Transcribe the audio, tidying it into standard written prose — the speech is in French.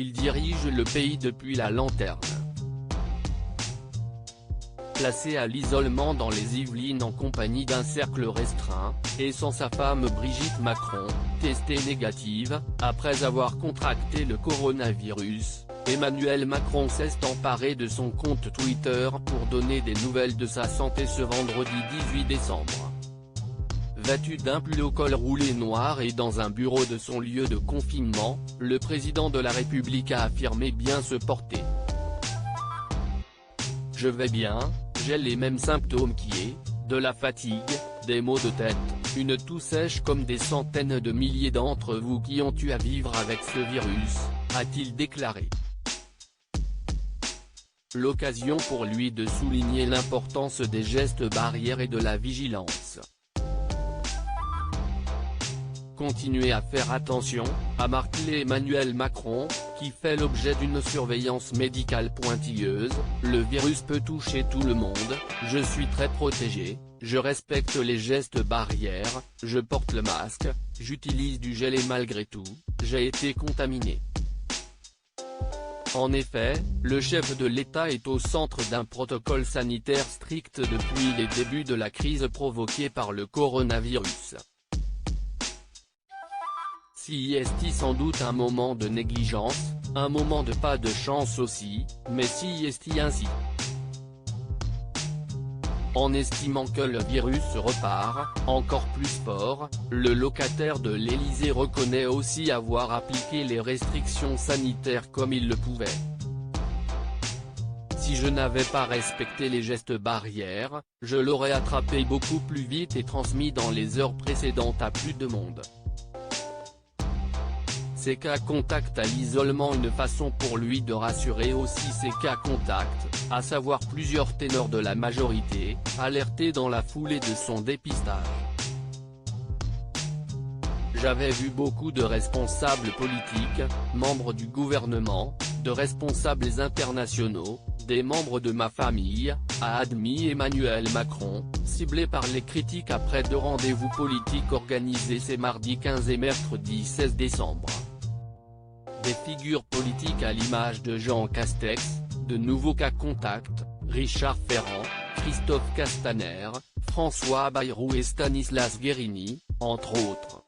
il dirige le pays depuis la lanterne. Placé à l'isolement dans les Yvelines en compagnie d'un cercle restreint, et sans sa femme Brigitte Macron, testée négative, après avoir contracté le coronavirus, Emmanuel Macron s'est emparé de son compte Twitter pour donner des nouvelles de sa santé ce vendredi 18 décembre. Vêtu d'un pull au col roulé noir et dans un bureau de son lieu de confinement, le président de la République a affirmé bien se porter. Je vais bien, j'ai les mêmes symptômes de la fatigue, des maux de tête, une toux sèche comme des centaines de milliers d'entre vous qui ont eu à vivre avec ce virus, a-t-il déclaré. L'occasion pour lui de souligner l'importance des gestes barrières et de la vigilance. Continuez à faire attention, a martelé Emmanuel Macron, qui fait l'objet d'une surveillance médicale pointilleuse. Le virus peut toucher tout le monde, je suis très protégé, je respecte les gestes barrières, je porte le masque, j'utilise du gel et malgré tout, j'ai été contaminé. En effet, le chef de l'État est au centre d'un protocole sanitaire strict depuis les débuts de la crise provoquée par le coronavirus. Si est sans doute un moment de négligence, un moment de pas de chance aussi, mais si est ainsi. En estimant que le virus repart, encore plus fort, le locataire de l'Élysée reconnaît aussi avoir appliqué les restrictions sanitaires comme il le pouvait. Si je n'avais pas respecté les gestes barrières, je l'aurais attrapé beaucoup plus vite et transmis dans les heures précédentes à plus de monde. Ces cas contacts à l'isolement, une façon pour lui de rassurer aussi ses cas contacts, à savoir plusieurs ténors de la majorité, alertés dans la foulée de son dépistage. J'avais vu beaucoup de responsables politiques, membres du gouvernement, de responsables internationaux, des membres de ma famille, a admis Emmanuel Macron, ciblé par les critiques après deux rendez-vous politiques organisés ces mardi 15 et mercredi 16 décembre. Des figures politiques à l'image de Jean Castex, de nouveaux cas contacts, Richard Ferrand, Christophe Castaner, François Bayrou et Stanislas Guerini, entre autres.